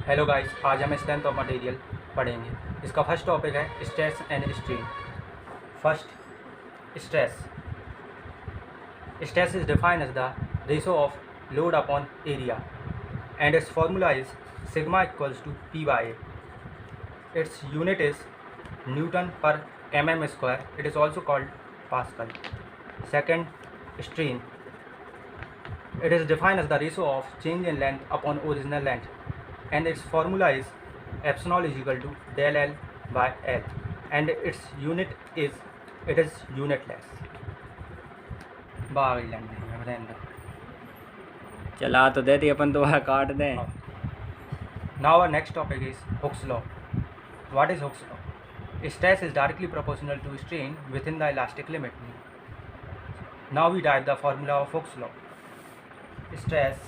Hello guys, आज हम strength of material पढ़ेंगे। इसका फर्स्ट टॉपिक है stress and strain. First, stress. Stress is defined as the ratio of load upon area and its formula is sigma equals to P by A. Its unit is Newton per mm square. It is also called Pascal. Second, strain. It is defined as the ratio of change in length upon original length and its formula is epsilon is equal to del L by L and its unit is unitless. Bagh land चला तो देती अपन तो वह काट दें। Now our next topic is Hooke's law. What is Hooke's law? Stress is directly proportional to strain within the elastic limit. Now we derive the formula of Hooke's law. Stress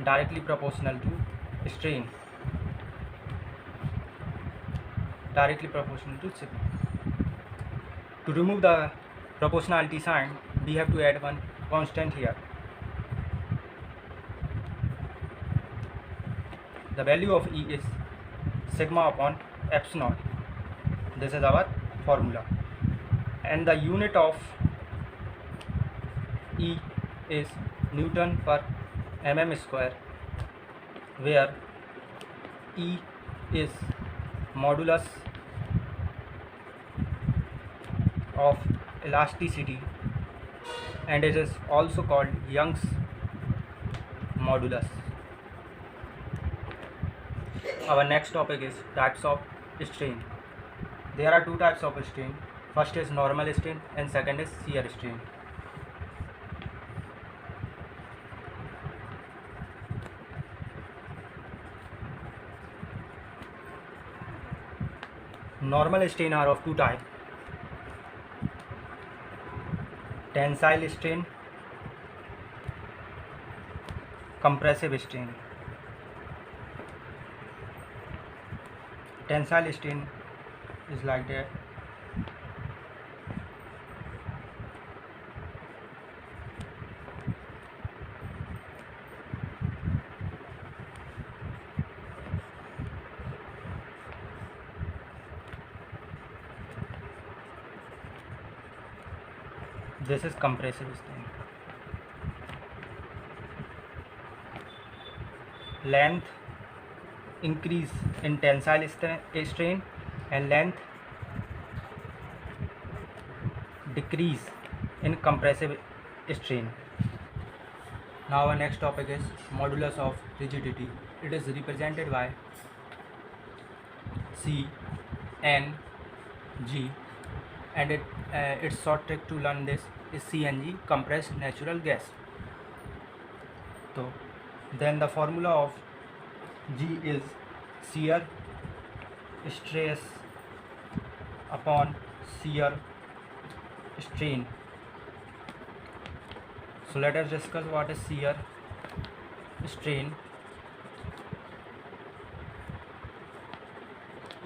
directly proportional to strain. Directly proportional to sigma. To remove the proportionality sign, we have to add one constant here. The value of E is sigma upon epsilon. This is our formula. And the unit of E is Newton per mm square, where E is modulus of elasticity and it is also called Young's modulus. Our next topic is types of strain. There are two types of strain. First is normal strain and second is shear strain. Normal strain are of two types: tensile strain, compressive strain. Tensile strain is like that. This is compressive strain. Length increase in tensile strain and length decrease in compressive strain. Now our next topic is modulus of rigidity. It is represented by C N G and its short trick to learn this is CNG, compressed natural gas. So then the formula of G is shear stress upon shear strain. So let us discuss what is shear strain.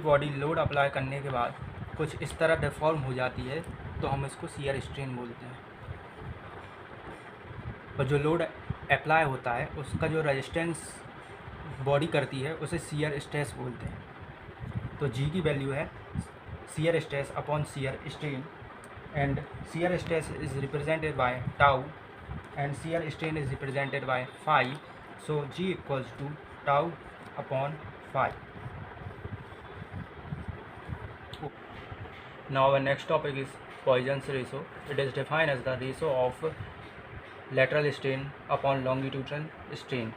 Body load apply करने के बाद कुछ इस तरह deform हो जाती है तो हम इसको shear strain बोलते हैं। और जो लोड अप्लाई होता है उसका जो रेजिस्टेंस बॉडी करती है उसे shear स्ट्रेस बोलते हैं। तो G की वैल्यू है shear stress upon shear strain and shear stress is represented by tau and shear strain is represented by phi. So G equals to tau upon phi. Now our next topic is Poisson's ratio. It is defined as the ratio of lateral strain upon longitudinal strain.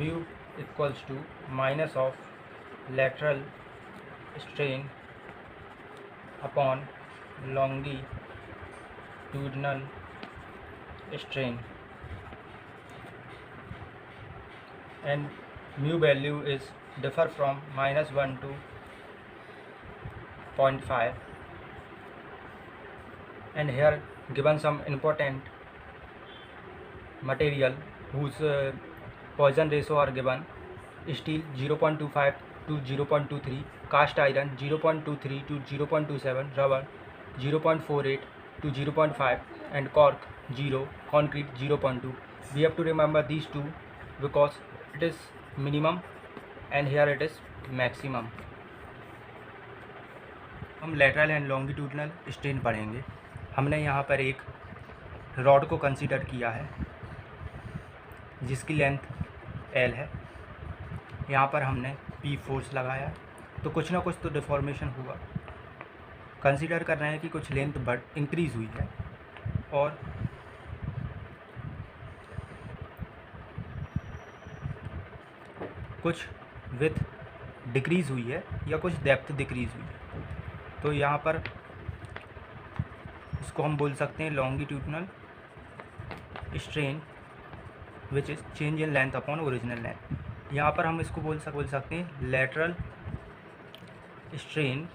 Mu equals to minus of lateral strain upon longitudinal strain, and mu value is differ from -1 to 0.5. And here given some important material whose Poisson ratio are given: steel 0.25 to 0.23, cast iron 0.23 to 0.27, rubber 0.48 to 0.5 and cork 0, concrete 0.2. we have to remember these two because it is minimum and here it is maximum. हम lateral and longitudinal strain पढ़ेंगे. हमने यहाँ पर एक rod को consider किया है जिसकी लेंथ L है. यहाँ पर हमने P फोर्स लगाया तो कुछ ना कुछ तो डिफॉर्मेशन हुआ. कंसीडर कर रहे हैं कि कुछ लेंथ इंक्रीज़ हुई है और कुछ विथ डिक्रीज़ हुई है या कुछ डेप्थ डिक्रीज़ हुई है. तो यहाँ पर इसको हम बोल सकते हैं longitudinal strain which is change in length upon original length. यहाँ पर हम इसको बोल सकते हैं lateral strain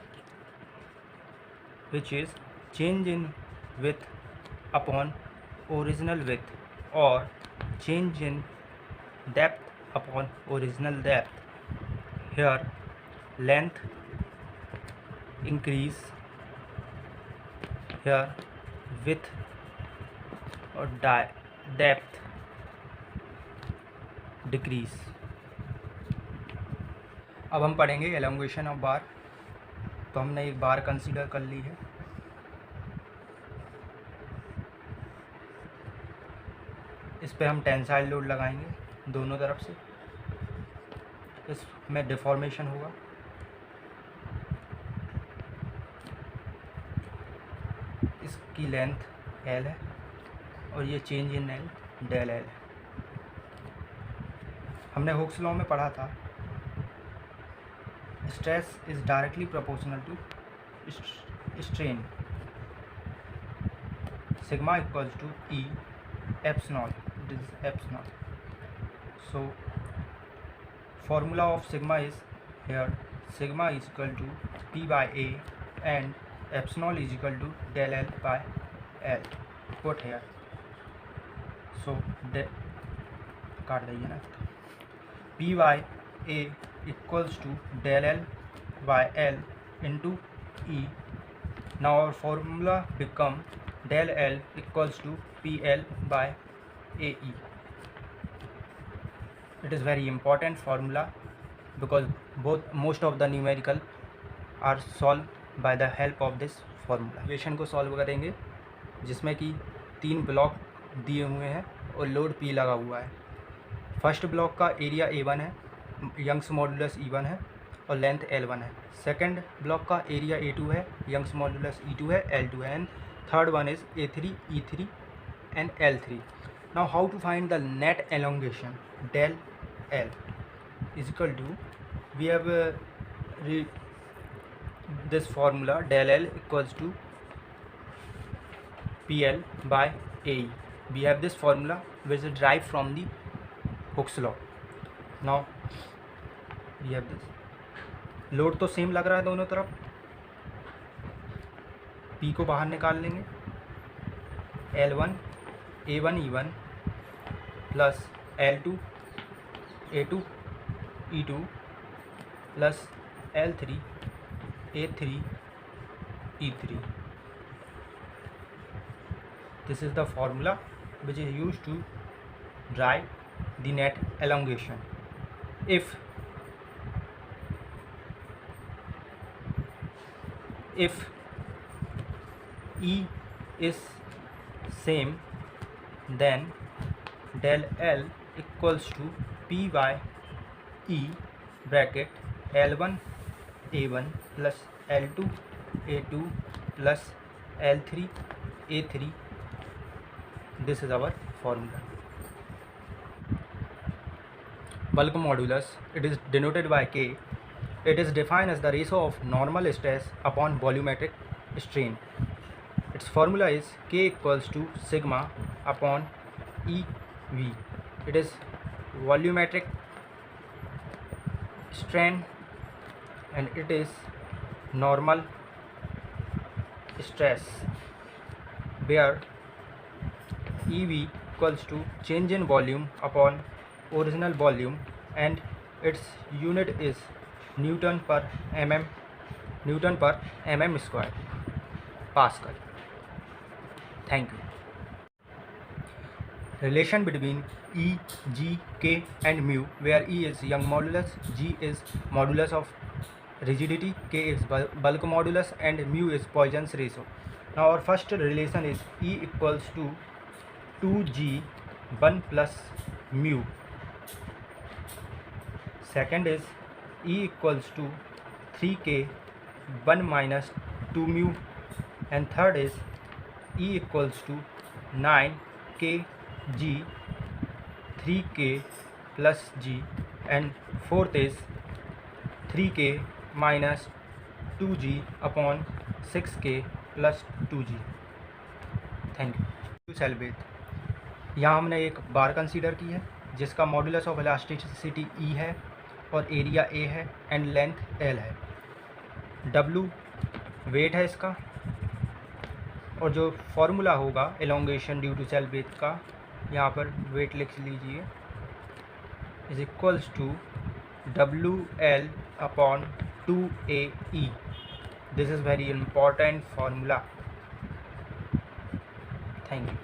which is change in width upon original width और change in depth upon original depth. Here length increase, here width और depth decrease. अब हम पढ़ेंगे एलोंगेशन ऑफ बार. तो हमने एक बार कंसीडर कर ली है. इस पे हम टेंसाइल लोड लगाएंगे दोनों तरफ से. इसमें डिफॉर्मेशन होगा. इसकी लेंथ L है और ये change in L del L है. हमने हुक्स लॉ में पढ़ा था stress is directly proportional to strain. Sigma equals to E epsilon. It is epsilon. So formula of sigma is here sigma is equal to P by A and epsilon is equal to del L by L put here. So काट दीजिए ना. P by A equals to del L by L into E. Now our formula become del L equals to PL by AE. It is very important formula because most of the numerical are solved by the help of this formula. Equation को solve करेंगे जिसमें कि 3 block दिए हुए हैं और load P लगा हुआ है. फर्स्ट ब्लॉक का एरिया A1 है, यंग्स मॉडुलस E1 है और लेंथ L1 है. सेकंड ब्लॉक का एरिया A2 है, यंग्स मॉडुलस E2 है, L2 है. And third one is A3, E3 and L3. Now how to find the net elongation del L is equal to we have this formula del L equals to PL by AE. We have this formula which is derived from the Hooke's law. Now we have this. Load तो same लग रहा है दोनों तरफ. P को बाहर निकाल लेंगे. L1 A1 E1 plus L2 A2 E2 plus L3 A3 E3. This is the formula which is used to derive the net elongation. If E is same, then del L equals to P by E bracket L1 A1 plus L2 A2 plus L3 A3. This is our formula. Bulk modulus, it is denoted by K. It is defined as the ratio of normal stress upon volumetric strain. Its formula is K equals to sigma upon EV. It is volumetric strain and it is normal stress where EV equals to change in volume upon original volume and its unit is Newton per mm square Pascal. Thank you. relation between E, G, K and mu, where E is Young modulus, G is modulus of rigidity, K is bulk modulus and mu is Poisson's ratio. Now our first relation is E equals to 2G 1 plus mu. Second is E equals to 3K 1 minus 2 mu, and third is E equals to 9kg 3k plus g, and fourth is 3k minus 2g upon 6k plus 2g. Thank you. Self weight, यहाँ हमने एक बार consider की है जिसका modulus of elasticity E है और area A है and length L है। W वेट है इसका, और जो फॉर्मूला होगा elongation due to self weight का, यहाँ पर वेट लिख लीजिए, is equals to WL upon 2AE. This is very important formula. Thank you.